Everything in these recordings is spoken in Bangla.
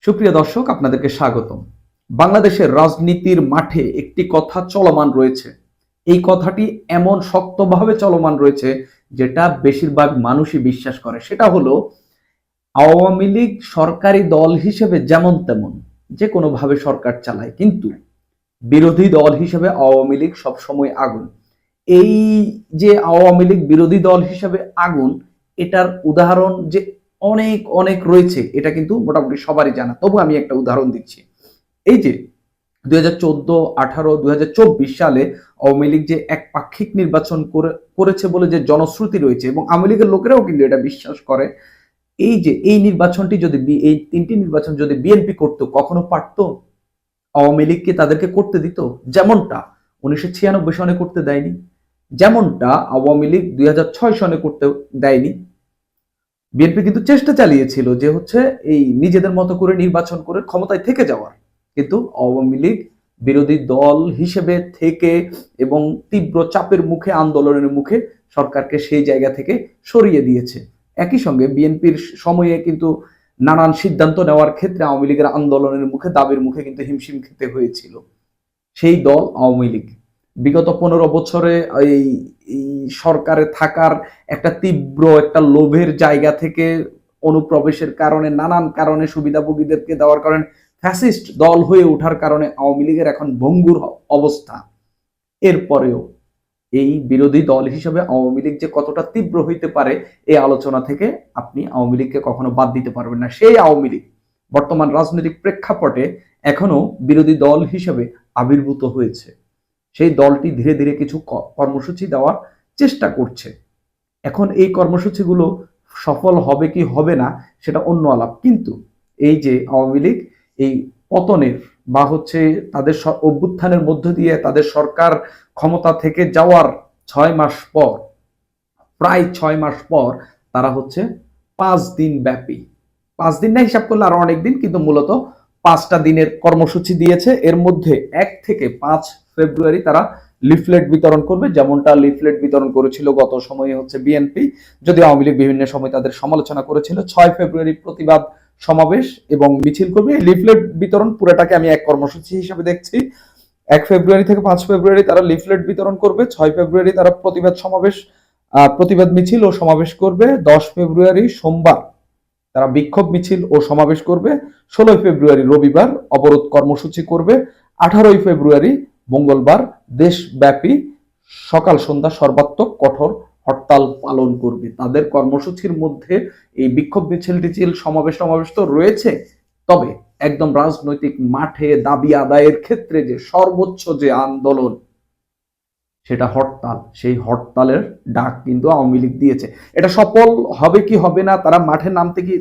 সুপ্রিয় দর্শক, আপনাদেরকে স্বাগতম। বাংলাদেশের রাজনীতির মাঠে একটি কথা চলমান রয়েছে। এই কথাটি এমন শক্তভাবে চলমান রয়েছে যেটা বেশিরভাগ মানুষই বিশ্বাস করে। সেটা হলো আওয়ামী লীগ সরকারি দল হিসেবে যেমন তেমন যে কোনোভাবে সরকার চালায়, কিন্তু বিরোধী দল হিসেবে আওয়ামী লীগ সবসময় আগুন। এই যে আওয়ামী লীগ বিরোধী দল হিসেবে আগুন, এটার উদাহরণ যে অনেক অনেক রয়েছে এটা কিন্তু মোটামুটি সবারই জানা। তবু আমি একটা উদাহরণ দিচ্ছি। এই যে 2014, 18, 2024 সালে আওয়ামী লীগ যে একপাক্ষিক নির্বাচন করেছে বলে যে জনশ্রুতি রয়েছে, এবং আওয়ামী লীগের লোকেরাও কিন্তু এটা বিশ্বাস করে। এই যে এই নির্বাচনটি যদি এই তিনটি নির্বাচন যদি বিএনপি করতো, কখনো পারতো? আওয়ামী লীগ কি তাদেরকে করতে দিত? যেমনটা 1996 সনে করতে দেয়নি, যেমনটা আওয়ামী লীগ 2006 সনে করতে দেয়নি। বিএনপি কিন্তু চেষ্টা চালিয়েছিল যে হচ্ছে এই নিজেদের মতো করে নির্বাচন করে ক্ষমতায় থেকে যাওয়ার, কিন্তু আওয়ামী লীগ বিরোধী দল হিসেবে থেকে এবং তীব্র চাপের মুখে, আন্দোলনের মুখে সরকারকে সেই জায়গা থেকে সরিয়ে দিয়েছে। একই সঙ্গে বিএনপির সময়ে কিন্তু নানান সিদ্ধান্ত নেওয়ার ক্ষেত্রে আওয়ামী লীগের আন্দোলনের মুখে, দাবির মুখে কিন্তু হিমশিম খেতে হয়েছিল সেই দল আওয়ামী লীগ। বিগত 15 বছরে এই সরকারে থাকার একটা তীব্র একটা লোভের জায়গা থেকে অনুপ্রবেশের কারণে, নানান কারণে, সুবিধাভোগীদেরকে দেওয়ার কারণে, ফ্যাসিস্ট দল হয়ে ওঠার কারণে আওয়ামী লীগের এখন ভঙ্গুর অবস্থা। এরপরেও এই বিরোধী দল হিসেবে আওয়ামী লীগ যে কতটা তীব্র হইতে পারে, এই আলোচনা থেকে আপনি আওয়ামী লীগকে কখনো বাদ দিতে পারবেন না। সেই আওয়ামী লীগ বর্তমান রাজনৈতিক প্রেক্ষাপটে এখনো বিরোধী দল হিসেবে আবির্ভূত হয়েছে। সেই দলটি ধীরে ধীরে কিছু কর্মসূচি দেওয়ার চেষ্টা করছে। এখন এই কর্মসূচিগুলো সফল হবে কি হবে না সেটা অন্য আলাপ, কিন্তু এই যে আওয়ামী লীগ এই পতনের বা হচ্ছে তাদের অভ্যুত্থানের মধ্য দিয়ে তাদের সরকার ক্ষমতা থেকে যাওয়ার 6 মাস পর, প্রায় 6 মাস পর, তারা হচ্ছে 5 দিন ব্যাপী, 5 দিন না হিসাব করলে আরো অনেক দিন, কিন্তু মূলত 5টা দিনের কর্মসূচি দিয়েছে। এর মধ্যে 1 থেকে 5 ফেব্রুয়ারি তারা লিফলেট বিতরণ করবে, যেমনটা লিফলেট বিতরণ করেছিল গত সময়ে হচ্ছে বিএনপি, যদি আওয়ামী লীগ বিভিন্ন সময় তাদের সমালোচনা করেছিল। 6 ফেব্রুয়ারি প্রতিবাদ সমাবেশ এবং মিছিল করবে। লিফলেট বিতরণ পুরোটাকে আমি এক কর্মসূচি হিসেবে দেখছি। 1 ফেব্রুয়ারি থেকে 5 ফেব্রুয়ারি তারা লিফলেট বিতরণ করবে। 6 ফেব্রুয়ারি তারা প্রতিবাদ সমাবেশ, প্রতিবাদ মিছিল ও সমাবেশ করবে। 10 ফেব্রুয়ারি সোমবার তারা বিক্ষোভ মিছিল ও সমাবেশ করবে। 16 ফেব্রুয়ারি রবিবার অবরোধ কর্মসূচি করবে। 18 ফেব্রুয়ারি মঙ্গলবার দেশব্যাপী সকাল সন্ধ্যা সর্বাত্মক কঠোর হরতাল পালন করবে। তাদের কর্মসূচির মধ্যে এই বিক্ষোভ মিছিল টিছিল সমাবেশ সমাবেশ তো রয়েছে, তবে একদম রাজনৈতিক মাঠে দাবি আদায়ের ক্ষেত্রে যে সর্বোচ্চ যে আন্দোলন, সেটা হরতাল। সেই হরতালের ডাক কিন্তু আওয়ামী লীগ দিয়েছে। এটা সফল হবে কি হবে না, তারা মাঠে নামতে কি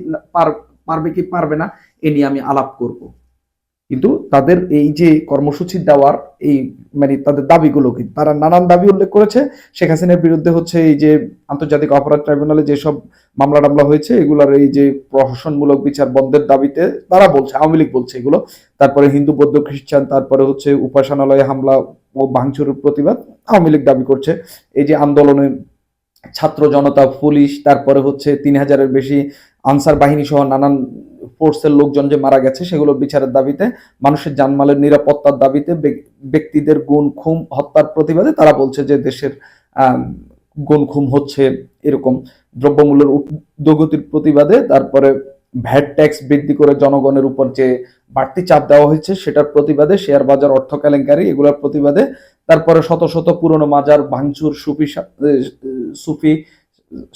পারবে কি পারবে না, এ নিয়ে আমি আলাপ করব। কিন্তু তাদের এই যে কর্মসূচি দেওয়ার এই মানে তাদের দাবিগুলো কি, তারা নানান দাবি উল্লেখ করেছে। শেখ হাসিনার বিরুদ্ধে হচ্ছে এই যে আন্তর্জাতিক অপরাধ ট্রাইব্যুনালে যেসব মামলা টামলা হয়েছে, এগুলোর এই যে প্রহসনমূলক বিচার বন্ধের দাবিতে তারা বলছে, আওয়ামী লীগ বলছে এগুলো। তারপরে হিন্দু বৌদ্ধ খ্রিস্টান, তারপরে হচ্ছে উপাসনালয়ে হামলা ও ভাঙচুরের প্রতিবাদ আওয়ামী লীগ দাবি করছে। এই যে আন্দোলনে ছাত্র জনতা, পুলিশ, তারপরে হচ্ছে 3000-এর বেশি আনসার বাহিনী সহ নানান ফোর্সের লোকজন যে মারা গেছে, সেগুলোর বিচারের দাবিতে, মানুষের জানমালের নিরাপত্তার দাবিতে, ব্যক্তিদের গুম খুম হত্যার প্রতিবাদে তারা বলছে যে দেশের গুম খুম হচ্ছে এরকম, দ্রব্যমূল্যের ঊর্ধ্বগতির প্রতিবাদে, তারপরে ভ্যাট ট্যাক্স বৃদ্ধি করে জনগণের উপর যে বাড়তি চাপ দেওয়া হয়েছে সেটার প্রতিবাদে, শেয়ার বাজার অর্থ কেলেঙ্কারি এগুলোর প্রতিবাদে, তারপরে শত শত পুরনো মাজার ভাঙচুর, সুফি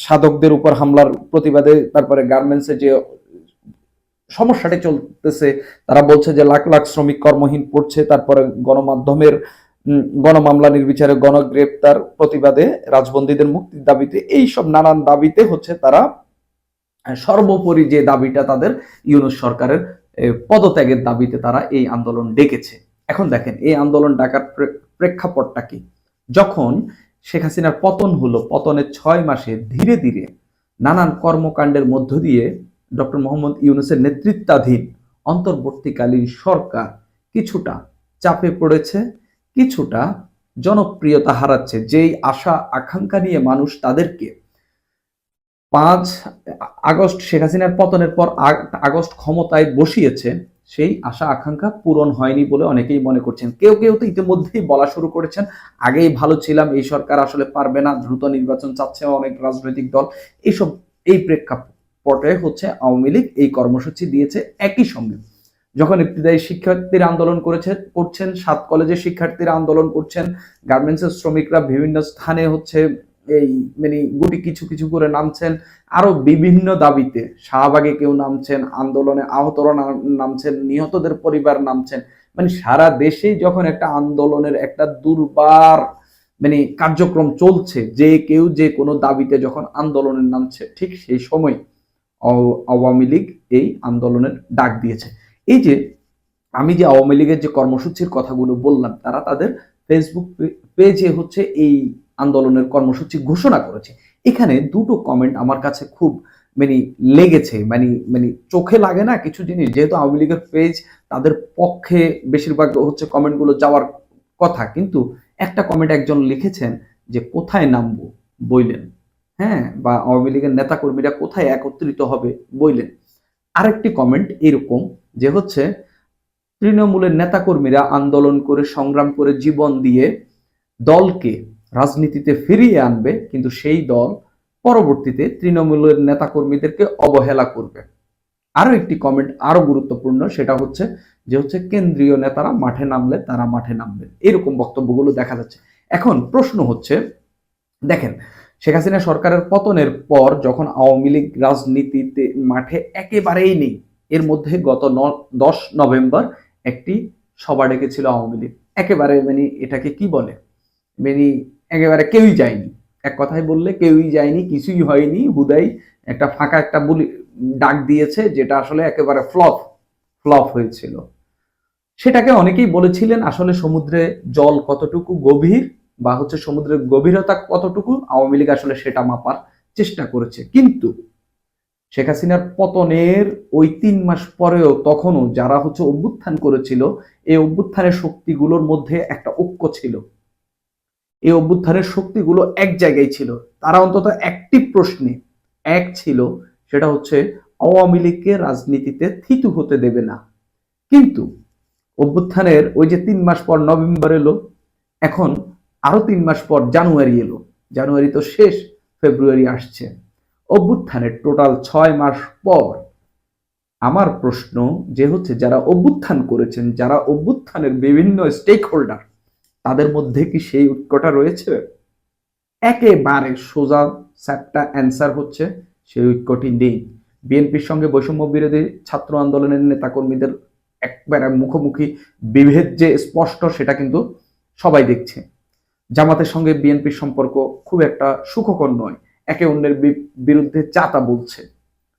সাধকদের উপর হামলার প্রতিবাদে, তারপরে গার্মেন্টসে যে সমস্যাটি চলতেছে, তারা বলছে যে লাখ লাখ শ্রমিক কর্মহীন পড়ছে, তারপরে গণমাধ্যমের গণমামলা নির্বিচারে গণগ্রেপ্তার প্রতিবাদে, রাজবন্দীদের মুক্তির দাবিতে, এই সব নানান দাবিতে হচ্ছে তারা সর্বোপরি যে দাবিটা তাদের, ইউনূস সরকারের পদত্যাগের দাবিতে তারা এই আন্দোলন ডেকেছে। এখন দেখেন এই আন্দোলন ডাকার প্রেক্ষাপটটা কি। যখন শেখ হাসিনার পতন হলো, পতনের 6 মাসে ধীরে ধীরে নানান কর্মকাণ্ডের মধ্য দিয়ে ডক্টর মোহাম্মদ ইউনূসের নেতৃত্বাধীন অন্তর্বর্তীকালীন সরকার কিছুটা চাপে পড়েছে, কিছুটা জনপ্রিয়তা হারাচ্ছে। যেই আশা আকাঙ্ক্ষা নিয়ে মানুষ তাদেরকে 5 আগস্ট শেখ হাসিনার পতনের পর 8 আগস্ট ক্ষমতায় বসিয়েছে, সেই আশা আকাঙ্ক্ষা পূরণ হয়নি বলে অনেকেই মনে করছেন। কেউ কেউ তো ইতিমধ্যেই বলা শুরু করেছেন, আগেই ভালো ছিলাম, এই সরকার আসলে পারবে না, দ্রুত নির্বাচন চাচ্ছে অনেক রাজনৈতিক দল। এইসব এই প্রেক্ষাপটে হচ্ছে আওয়ামী লীগ এই কর্মসূচি দিয়েছে। একই সঙ্গে যখন ইবতিদায়ী শিক্ষার্থীরা আন্দোলন করছেন, 7 কলেজের শিক্ষার্থীরা আন্দোলন করছেন, গার্মেন্টসের শ্রমিকরা বিভিন্ন স্থানে হচ্ছে এই মানে গুটি কিছু কিছু করে নামছেন, আরো বিভিন্ন দাবিতে শাহবাগে কেউ নামছেন, আন্দোলনে আহতরা নামছেন, নিহতদের পরিবার নামছেন। মানে সারা দেশেই যখন একটা আন্দোলনের একটা দুর্বার মানে কার্যক্রম চলছে, যে কেউ যে কোনো দাবিতে যখন আন্দোলনের নামছে, ঠিক সেই সময় আওয়ামী লীগ এই আন্দোলনের ডাক দিয়েছে। এই যে আমি যে আওয়ামী লীগের যে কর্মসূচির কথাগুলো বললাম, তারা তাদের ফেসবুক পেজে হচ্ছে এই আন্দোলনের কর্মসূচি ঘোষণা করেছে। এখানে দুটো কমেন্ট আমার কাছে খুব মানে লেগেছে, মানে মানে চোখে লাগে না কিছু জিনিস, যেহেতু আওয়ামী লীগের পেজ, তাদের পক্ষে বেশিরভাগ হচ্ছে কমেন্টগুলো যাওয়ার কথা, কিন্তু একটা কমেন্ট একজন লিখেছেন যে কোথায় নামবো বইলেন, হ্যাঁ, বা আওয়ামী লীগের নেতাকর্মীরা কোথায় একত্রিত হবে বইলেন। আরেকটি কমেন্ট এরকম যে হচ্ছে তৃণমূলের নেতাকর্মীরা আন্দোলন করে সংগ্রাম করে জীবন দিয়ে দলকে রাজনীতিতে ফিরিয়ে আনবে, কিন্তু সেই দল পরবর্তীতে তৃণমূলের নেতাকর্মীদেরকে অবহেলা করবে। আরো একটি কমেন্ট আরো গুরুত্বপূর্ণ, সেটা হচ্ছে যে হচ্ছে কেন্দ্রীয় নেতারা মাঠে নামলে তারা মাঠে নামবেন, এরকম বক্তব্যগুলো দেখা যাচ্ছে। এখন প্রশ্ন হচ্ছে, দেখেন শেখ হাসিনা সরকারের পতনের পর যখন আওয়ামী লীগ রাজনীতিতে মাঠে একেবারেই নেই, এর মধ্যে গত 10 নভেম্বর একটি সভা ডেকেছিল আওয়ামী লীগ, একেবারে মানে এটাকে কি বলে, মানে একেবারে কেউই যায়নি, এক কথায় বললে কেউই যায়নি, কিছুই হয়নি, হুদাই একটা ফাঁকা একটা বলি ডাক দিয়েছে, যেটা আসলে একেবারে ফ্লপ হয়েছিল। সেটাকে অনেকেই বলেছিলেন আসলে সমুদ্রে জল কতটুকু গভীর বা হচ্ছে সমুদ্রের গভীরতা কতটুকু, আওয়ামী লীগ আসলে সেটা মাপার চেষ্টা করেছে। কিন্তু শেখ হাসিনার পতনের ওই 3 মাস পরেও তখনও যারা হচ্ছে অভ্যুত্থান করেছিল, এই অভ্যুত্থানের শক্তিগুলোর মধ্যে একটা ঐক্য ছিল, এই অভ্যুত্থানের শক্তিগুলো এক জায়গায় ছিল, তারা অন্তত একটি প্রশ্নে এক ছিল, সেটা হচ্ছে আওয়ামী লীগকে রাজনীতিতে থিতু হতে দেবে না। কিন্তু অভ্যুত্থানের ওই যে 3 মাস পর নভেম্বর এলো, এখন আরো 3 মাস পর জানুয়ারি এলো, জানুয়ারি তো শেষ, ফেব্রুয়ারি আসছে, অভ্যুত্থানের টোটাল 6 মাস পর আমার প্রশ্ন যে হচ্ছে যারা অভ্যুত্থান করেছেন, যারা অভ্যুত্থানের বিভিন্ন স্টেক হোল্ডার, তাদের মধ্যে কি সেই ঐক্যটা রয়েছে? একেবারে সোজা একটা অ্যান্সার হচ্ছে সেই ঐক্যটি নেই। বিএনপির সঙ্গে বৈষম্য বিরোধী ছাত্র আন্দোলনের নেতাকর্মীদের একবারে মুখোমুখি বিভেদ যে স্পষ্ট, সেটা কিন্তু সবাই দেখছে। জামাতের সঙ্গে বিএনপির সম্পর্ক খুব একটা সুখকর নয়, একে অন্যের বিরুদ্ধে চাতা বলছে।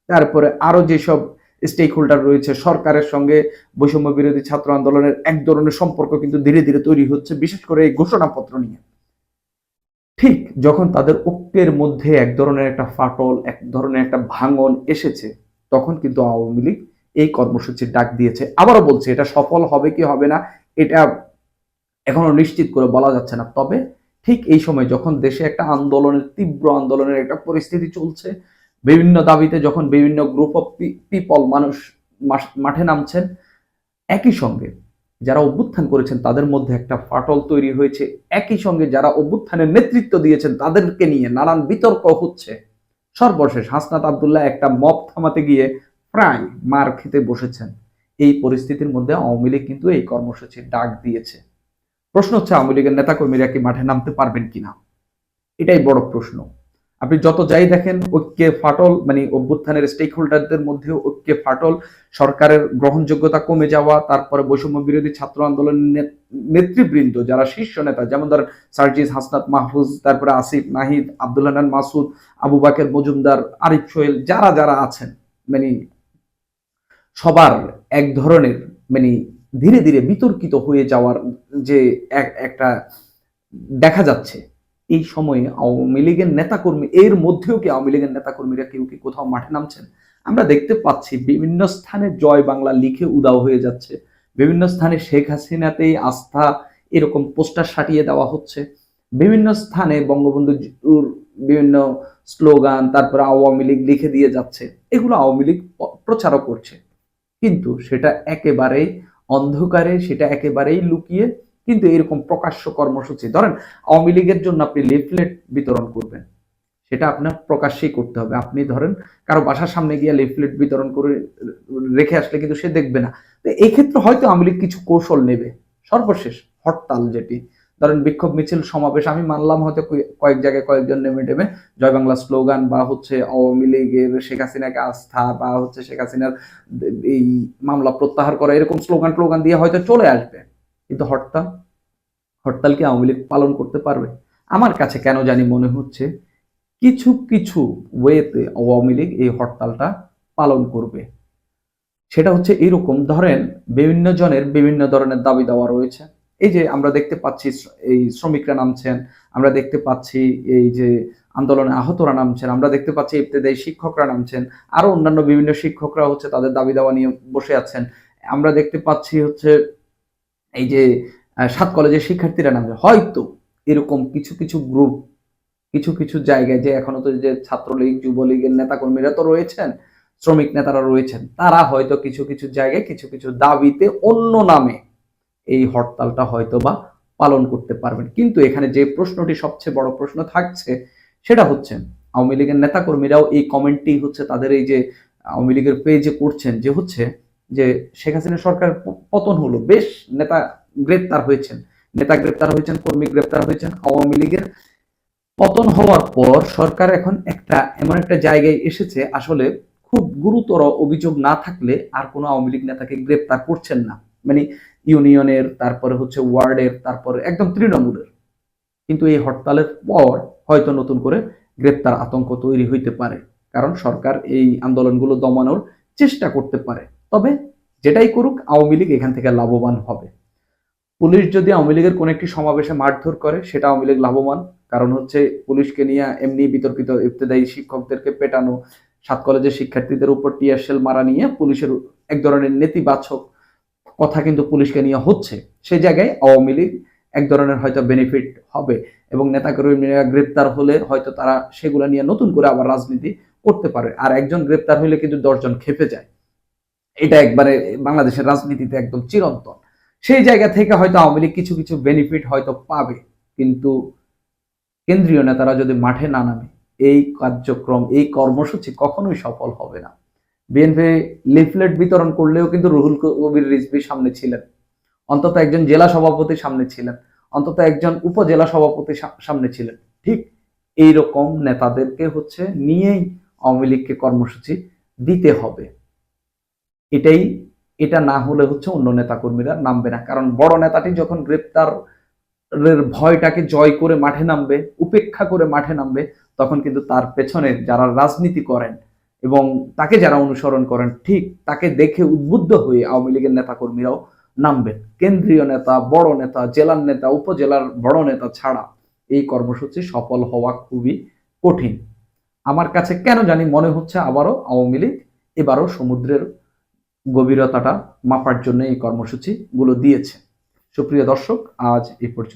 তারপরে আরো যেসব স্টেক হোল্ডার রয়েছে, সরকারের সঙ্গে বৈষম্য বিরোধী ছাত্র আন্দোলনের এক ধরনের সম্পর্ক কিন্তু ধীরে ধীরে তৈরি হচ্ছে, বিশেষ করে এই ঘোষণাপত্র নিয়ে। ঠিক যখন তাদের ঐক্যের মধ্যে এক ধরনের একটা ফাটল, এক ধরনের একটা ভাঙন এসেছে, তখন কিন্তু আওয়ামী লীগ এই কর্মসূচির ডাক দিয়েছে। আবারও বলছে, এটা সফল হবে কি হবে না এটা এখনো নিশ্চিত করে বলা যাচ্ছে না। তবে ঠিক এই সময় যখন দেশে একটা আন্দোলনের, তীব্র আন্দোলনের একটা পরিস্থিতি চলছে, বিভিন্ন দাবিতে যখন বিভিন্ন গ্রুপ অফ পিপল, মানুষ মাঠে নামছেন, একই সঙ্গে যারা অভ্যুত্থান করেছেন তাদের মধ্যে একটা ফাটল তৈরি হয়েছে, একই সঙ্গে যারা অভ্যুত্থানের নেতৃত্ব দিয়েছেন তাদেরকে নিয়ে নানান বিতর্ক হচ্ছে। সর্বশেষ হাসনাত আব্দুল্লাহ একটা মব থামাতে গিয়ে প্রায় মার খেতে বসেছেন। এই পরিস্থিতির মধ্যে আওয়ামী লীগ কিন্তু এই কর্মসূচির ডাক দিয়েছে। প্রশ্ন হচ্ছে আওয়ামী লীগের নেতাকর্মীরা কি মাঠে নামতে পারবেন কিনা, এটাই বড় প্রশ্ন। আপনি যত যাই দেখেন ঐক্যে ফাটল, মানে অভ্যুত্থানের স্টেক হোল্ডারদের মধ্যে ঐক্যে ফাটল, সরকারের গ্রহণযোগ্যতা কমে যাওয়া, তারপরে বৈষম্য বিরোধী ছাত্র আন্দোলনের নেতৃবৃন্দ যারা শীর্ষ নেতা, যেমন ধরেন সার্জিস, হাসনাত মাহফুজ, তারপরে আসিফ নাহিদ, আব্দুল হান্নান মাসুদ, আবু বাকের মজুমদার, আরিফ সোহেল, যারা যারা আছেন, মানে সবার এক ধরনের মানে ধীরে ধীরে বিতর্কিত হয়ে যাওয়ার যে একটা দেখা যাচ্ছে। এই সময়ে আওয়ামী লীগের নেতাকর্মী, এর মধ্যেও কি আওয়ামী লীগের নেতাকর্মীরা কেউ কি কোথাও মাঠে নামছেন? আমরা দেখতে পাচ্ছি বিভিন্ন স্থানে জয় বাংলা লিখে উদাও হয়ে যাচ্ছে, বিভিন্ন স্থানে শেখ হাসিনাতেই আস্থা এরকম পোস্টার সাটিয়ে দেওয়া হচ্ছে, বিভিন্ন স্থানে বঙ্গবন্ধুর বিভিন্ন স্লোগান, তারপরে আওয়ামী লীগ লিখে দিয়ে যাচ্ছে, এগুলো আওয়ামী লীগ প্রচারও করছে, কিন্তু সেটা একেবারেই অন্ধকারে, সেটা একেবারেই লুকিয়ে। কিন্তু এরকম প্রকাশ্য কর্মসূচি, ধরেন আওয়ামী লীগের জন্য আপনি লিফলেট বিতরণ করবেন, সেটা আপনার প্রকাশ্যেই করতে হবে। আপনি ধরেন কারো বাসার সামনে গিয়ে লিফলেট বিতরণ করে রেখে আসলে কিন্তু সে দেখবে না। তো এই ক্ষেত্রে হয়তো আওয়ামী লীগ কিছু কৌশল নেবে। সর্বশেষ হরতাল, যেটি ধরেন বিক্ষোভ মিছিল সমাবেশ, আমি মানলাম হয়তো কয়েক জায়গায় কয়েকজন নেমে টেমে জয় বাংলা স্লোগান বা হচ্ছে আওয়ামী লীগের শেখ হাসিনাকে আস্থা বা হচ্ছে শেখ হাসিনার এই মামলা প্রত্যাহার করা, এরকম স্লোগান টোগান দিয়ে হয়তো চলে আসবে। কিন্তু হরতাল, হরতাল কি আওয়ামী লীগ পালন করতে পারবে? আমার কাছে কেন জানি মনে হচ্ছে কিছু কিছু ওয়েতে আওয়ামী লীগ এই হরতালটা পালন করবে। সেটা হচ্ছে এরকম, ধরেন বিভিন্ন জনের বিভিন্ন ধরনের দাবি দাওয়া রয়েছে। এই যে আমরা দেখতে পাচ্ছি এই শ্রমিকরা নামছেন, আমরা দেখতে পাচ্ছি এই যে আন্দোলনে আহতরা নামছেন, আমরা দেখতে পাচ্ছি ইবতেদায়ী শিক্ষকরা নামছেন, আরো অন্যান্য বিভিন্ন শিক্ষকরা হচ্ছে তাদের দাবি দাওয়া নিয়ে বসে আছেন। আমরা দেখতে পাচ্ছি হচ্ছে এই যে ৭ কলেজের শিক্ষার্থীরা নামছে। হয়তো এরকম কিছু কিছু গ্রুপ, কিছু কিছু জায়গায়, যে এখনো তো যে ছাত্রলীগ যুবলীগের নেতাকর্মীরা তো রয়েছেন, শ্রমিক নেতারা রয়েছেন, তারা হয়তো কিছু কিছু জায়গায় কিছু কিছু দাবিতে অন্য নামে এই হরতালটা হয়তো বা পালন করতে পারবেন। কিন্তু এখানে যে প্রশ্নটি সবচেয়ে বড় প্রশ্ন থাকছে, সেটা হচ্ছে আওয়ামী লীগের নেতাকর্মীরাও এই কমেন্টটি হচ্ছে তাদের এই যে আওয়ামী লীগের পেজে করছেন, যে হচ্ছে যে শেখ হাসিনা সরকার পতন হলো, বেশ নেতা গ্রেপ্তার হয়েছেন, নেতা গ্রেপ্তার হয়েছেন, কর্মী গ্রেপ্তার হয়েছেন। আওয়ামী লীগের পতন হওয়ার পর সরকার এখন এমন একটা জায়গায় এসেছে, আসলে খুব গুরুতর অভিযোগ না থাকলে আর কোনো আওয়ামী লীগ নেতাকে গ্রেপ্তার করছেন না। মানে ইউনিয়নের, তারপরে হচ্ছে ওয়ার্ডের, তারপরে একদম তৃণমূলের। কিন্তু এই হরতালের পর হয়তো নতুন করে গ্রেপ্তার আতঙ্ক তৈরি হইতে পারে, কারণ সরকার এই আন্দোলনগুলো দমানোর চেষ্টা করতে পারে। তবে যেটাই করুক, আওয়ামী লীগ এখান থেকে লাভবান হবে। পুলিশ যদি আওয়ামী লীগের কোন একটি সমাবেশে মারধর করে, সেটা আওয়ামী লীগ লাভবান, কারণ হচ্ছে পুলিশকে নিয়ে এমনি বিতর্কিত ইবতেদায়ী শিক্ষকদেরকে পেটানো, ৭ কলেজের শিক্ষার্থীদের উপর টিয়ার শেল মারা নিয়ে পুলিশের এক ধরনের নেতিবাচক কথা কিন্তু পুলিশকে নিয়ে হচ্ছে। সেই জায়গায় আওয়ামী লীগ এক ধরনের হয়তো বেনিফিট হবে, এবং নেতাকর্মীরা গ্রেপ্তার হলে হয়তো তারা সেগুলো নিয়ে নতুন করে আবার রাজনীতি করতে পারে। আর একজন গ্রেপ্তার হইলে কিন্তু ১০ জন খেপে যায়, এটা একবারে বাংলাদেশের রাজনীতিতে একদম চিরন্তন। সেই জায়গা থেকে হয়তো আওয়ামী লীগ কিছু কিছু বেনিফিট হয়তো পাবে, কিন্তু কেন্দ্রীয় নেতারা যদি মাঠে না নামে, এই কার্যক্রম, এই কর্মসূচি কখনোই সফল হবে না। বিএনপি লিফলেট বিতরণ করলেও কিন্তু রুহুল কবির রিজভী সামনে ছিলেন, অন্তত একজন জেলা সভাপতি সামনে ছিলেন, অন্তত একজন উপজেলা সভাপতি সামনে ছিলেন। ঠিক এইরকম নেতাদেরকে হচ্ছে নিয়েই আওয়ামী লীগকে কর্মসূচি দিতে হবে। এটাই, এটা না হলে হচ্ছে অন্য নেতাকর্মীরা নামবে না, কারণ বড় নেতাটি যখন গ্রেপ্তারের ভয়টাকে জয় করে মাঠে নামবে, উপেক্ষা করে মাঠে নামবে, তখন কিন্তু তার পেছনে যারা রাজনীতি করেন এবং তাকে যারা অনুসরণ করেন, ঠিক তাকে দেখে উদ্বুদ্ধ হয়ে আওয়ামী লীগের নেতাকর্মীরাও নামবেন। কেন্দ্রীয় নেতা, বড় নেতা, জেলার নেতা, উপজেলার বড় নেতা ছাড়া এই কর্মসূচি সফল হওয়া খুবই কঠিন। আমার কাছে কেন জানি মনে হচ্ছে আবারও আওয়ামী লীগ এবারও সমুদ্রের গভীরতাটা মাপার জন্য এই কর্মসূচি গুলো দিয়েছে। সুপ্রিয় দর্শক, আজ এই পর্যন্ত।